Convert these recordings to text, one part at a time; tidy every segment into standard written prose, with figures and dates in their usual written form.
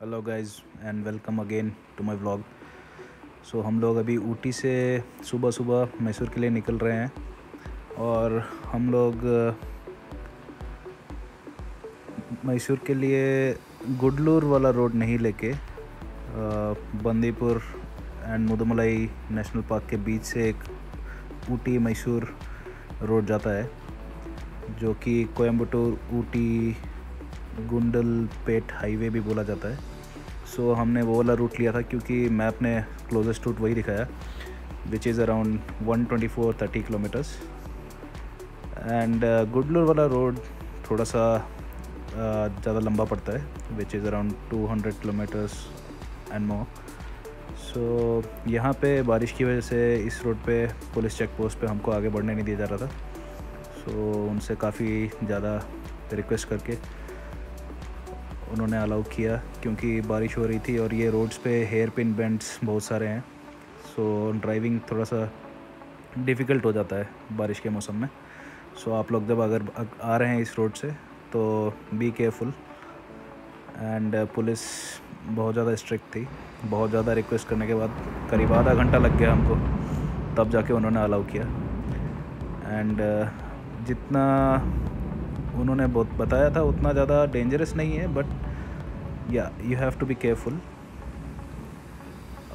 Hello guys and welcome again to my vlog. So हम लोग अभी ऊटी से सुबह सुबह मैसूर के लिए निकल रहे हैं और हम लोग मैसूर के लिए गुडलूर वाला रोड नहीं लेके Bandipur and Mudumalai national park के बीच से एक ऊटी मैसूर रोड जाता है जो कि कोयम्बटूर ऊटी गुंडलपेट हाईवे भी बोला जाता है। सो हमने वो वाला रूट लिया था क्योंकि मैप ने क्लोजेस्ट रूट वही दिखाया which is around 124-30 kilometres and Gudalur वाला रोड थोड़ा सा ज़्यादा लंबा पड़ता है which is around 200 kilometres and more. So यहाँ पे बारिश की वजह से इस रोड पे पुलिस चेक पोस्ट पे हमको आगे बढ़ने नहीं दिया जा रहा था। सो उनसे काफ़ी ज़्यादा रिक्वेस्ट करके उन्होंने अलाउ किया क्योंकि बारिश हो रही थी और ये रोड्स पे हेयर पिन बेंड्स बहुत सारे हैं। सो ड्राइविंग थोड़ा सा डिफ़िकल्ट हो जाता है बारिश के मौसम में। सो आप लोग जब अगर आ रहे हैं इस रोड से तो बी केयरफुल एंड पुलिस बहुत ज़्यादा स्ट्रिक्ट थी। बहुत ज़्यादा रिक्वेस्ट करने के बाद करीब आधा घंटा लग गया हमको, तब जाके उन्होंने अलाउ किया। एंड जितना उन्होंने बहुत बताया था उतना ज़्यादा डेंजरस नहीं है, बट या you have to be careful.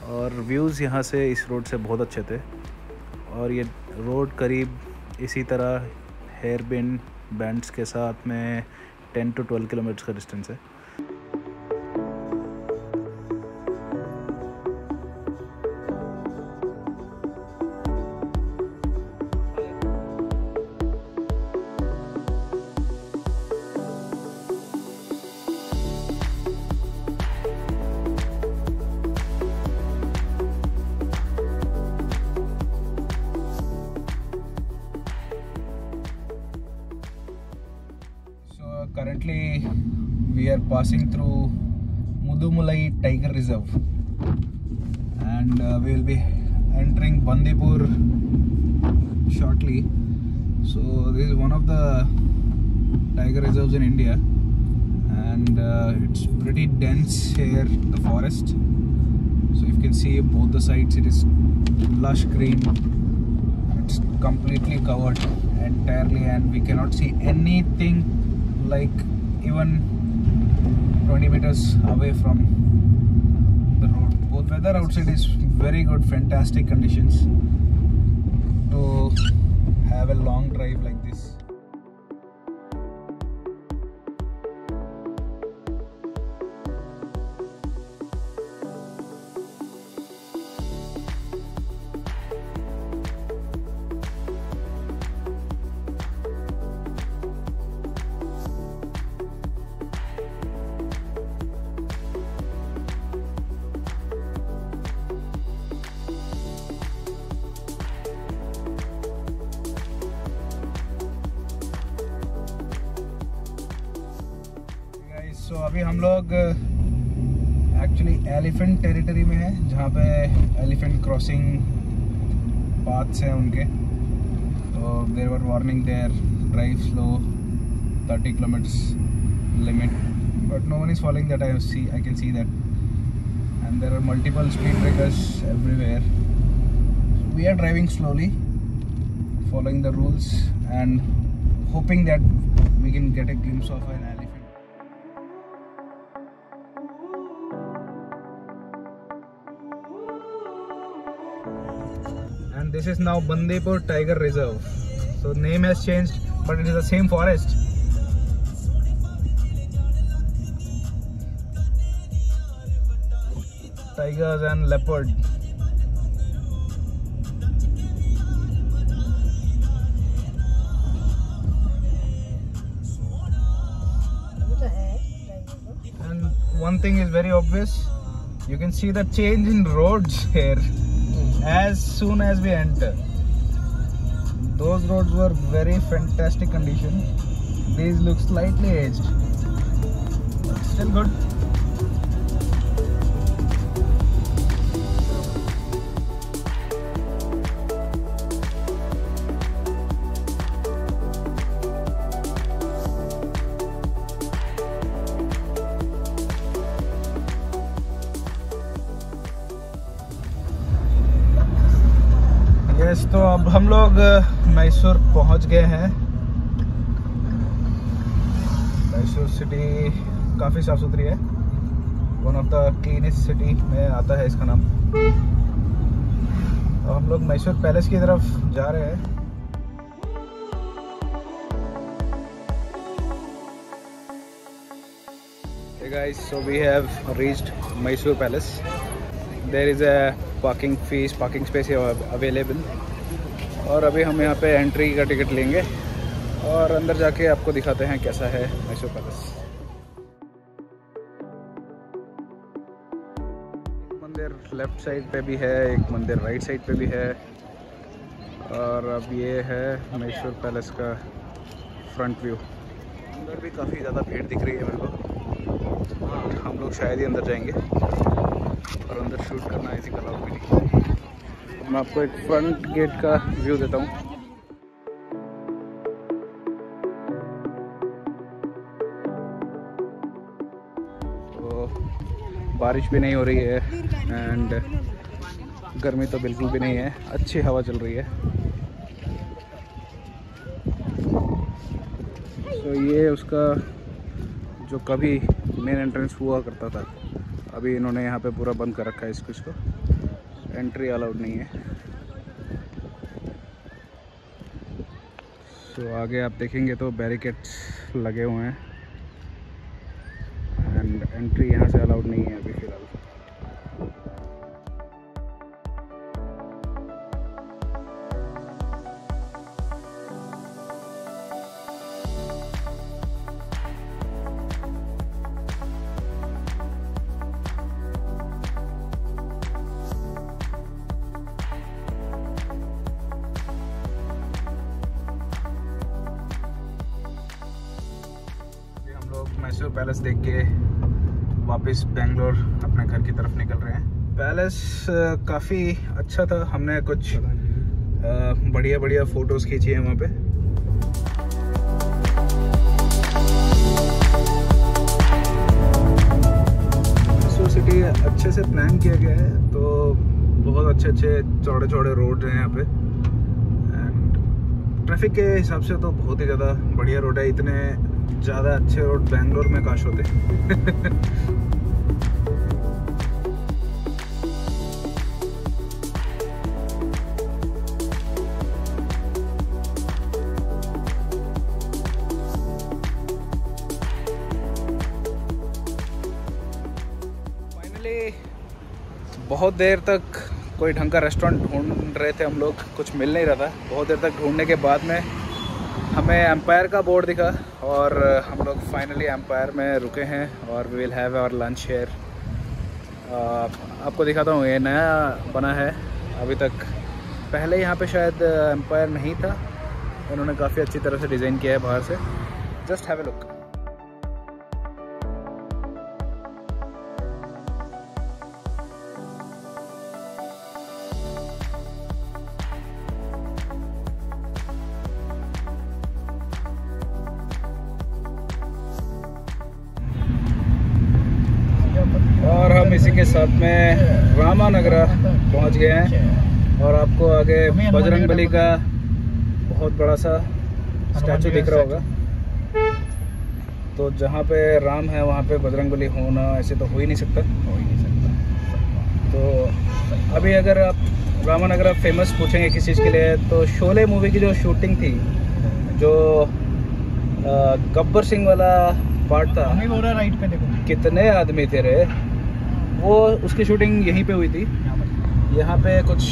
और व्यूज़ यहाँ से इस रोड से बहुत अच्छे थे और ये रोड करीब इसी तरह हेयर पिन बैंड्स के साथ में 10 to 12 किलोमीटर का डिस्टेंस है। Currently we are passing through Mudumalai Tiger Reserve and we will be entering Bandipur shortly. So this is one of the tiger reserves in India and it's pretty dense here, the forest. So you can see both the sides, it is lush green. It's completely covered entirely and we cannot see anything like even 20 meters away from the road. Both weather outside is very good, fantastic conditions to have a long drive like this. तो अभी हम लोग actually elephant territory में हैं जहाँ पे elephant crossing paths हैं उनके। तो there were warning there drive slow 30 kilometres limit, but no one is following that. I can see that and there are multiple speed breakers everywhere. We are driving slowly following the rules and hoping that we can get a glimpse of an elephant. And this is now Bandipur Tiger Reserve. So name has changed, but it is the same forest. Tigers and leopard. And one thing is very obvious, you can see the change in roads here as soon as we enter. Those roads were very fantastic condition. These look slightly aged, but still good. Guys, तो अब हम लोग मैसूर पहुंच गए हैं। Mysore city काफ़ी साफ़ सुथरी है, one of the cleanest city में आता है इसका नाम। अब हम लोग मैसूर पैलेस की तरफ जा रहे हैं। Hey guys, so we have reached Mysore Palace. There is a parking space available. और अभी हम यहाँ पे एंट्री का टिकट लेंगे और अंदर जाके आपको दिखाते हैं कैसा है मैसूर पैलेस। एक मंदिर लेफ्ट साइड पे भी है, एक मंदिर राइट साइड पे भी है। और अब ये है मैसूर पैलेस का फ्रंट व्यू। अंदर भी काफ़ी ज़्यादा भीड़ दिख रही है मेरे को। हम लोग शायद ही अंदर जाएंगे और अंदर शूट करना ऐसी अलाउड भी नहीं। मैं आपको एक फ्रंट गेट का व्यू देता हूँ। तो बारिश भी नहीं हो रही है एंड गर्मी तो बिल्कुल भी नहीं है, अच्छी हवा चल रही है। तो ये उसका जो कभी मेन एंट्रेंस हुआ करता था, अभी इन्होंने यहाँ पे पूरा बंद कर रखा है इसको, एंट्री अलाउड नहीं है। सो आगे आप देखेंगे तो बैरिकेड्स लगे हुए हैं एंड एंट्री यहाँ से अलाउड नहीं है अभी फ़िलहाल। मैसूर पैलेस देख के वापस बेंगलोर अपने घर की तरफ निकल रहे हैं। पैलेस काफ़ी अच्छा था, हमने कुछ बढ़िया बढ़िया फ़ोटोज़ खींची हैं वहाँ पे। मैसूर सिटी अच्छे से प्लान किया गया है, तो बहुत अच्छे अच्छे चौड़े चौड़े रोड हैं यहाँ पे एंड ट्रैफिक के हिसाब से तो बहुत ही ज़्यादा बढ़िया रोड है। इतने ज़्यादा अच्छे रोड बेंगलोर में काश होते। फाइनली बहुत देर तक कोई ढंग का रेस्टोरेंट ढूंढ रहे थे हम लोग, कुछ मिल नहीं रहा था। बहुत देर तक ढूंढने के बाद में हमें एम्पायर का बोर्ड दिखा और हम लोग फाइनली एम्पायर में रुके हैं और we will have our lunch here. आपको दिखाता हूँ, ये नया बना है, अभी तक पहले यहाँ पे शायद एम्पायर नहीं था। उन्होंने काफ़ी अच्छी तरह से डिज़ाइन किया है बाहर से। Just have a look. और हम इसी के साथ में रामानगरा पहुंच गए हैं और आपको आगे बजरंगबली का बहुत बड़ा सा स्टैचू दिख रहा होगा। तो जहाँ पे राम है वहाँ पे बजरंगबली होना ऐसे तो हो ही नहीं सकता। तो अभी अगर आप रामानगरा फेमस पूछेंगे किस चीज़ के लिए, तो शोले मूवी की जो शूटिंग थी, जो गब्बर सिंह वाला पार्ट था, राइट पे देखो कितने आदमी थे रे, वो उसकी शूटिंग यहीं पे हुई थी। यहाँ पे कुछ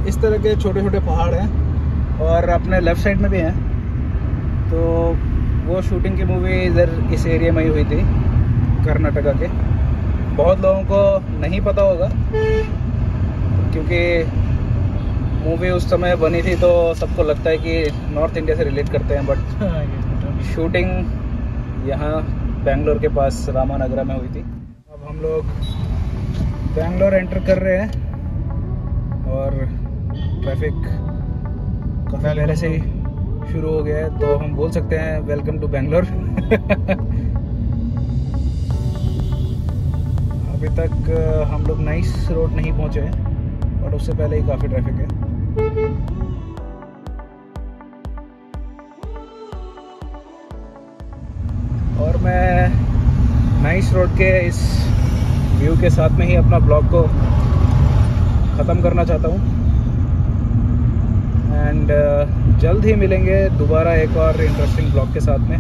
इस तरह के छोटे छोटे पहाड़ हैं और अपने लेफ़्ट साइड में भी हैं। तो वो शूटिंग की मूवी इधर इस एरिया में ही हुई थी, कर्नाटका के। बहुत लोगों को नहीं पता होगा क्योंकि मूवी उस समय बनी थी तो सबको लगता है कि नॉर्थ इंडिया से रिलेट करते हैं, बट शूटिंग यहाँ बेंगलोर के पास रामानगरा में हुई थी। अब हम लोग बेंगलोर एंटर कर रहे हैं और ट्रैफिक काफ़ी पहले से ही शुरू हो गया है, तो हम बोल सकते हैं वेलकम टू बेंगलोर। अभी तक हम लोग नाइस रोड नहीं पहुँचे हैं, बट उससे पहले ही काफ़ी ट्रैफिक है। मैं नाइस रोड के इस व्यू के साथ में ही अपना ब्लॉग को ख़त्म करना चाहता हूँ। एंड जल्द ही मिलेंगे दोबारा एक और इंटरेस्टिंग ब्लॉग के साथ में।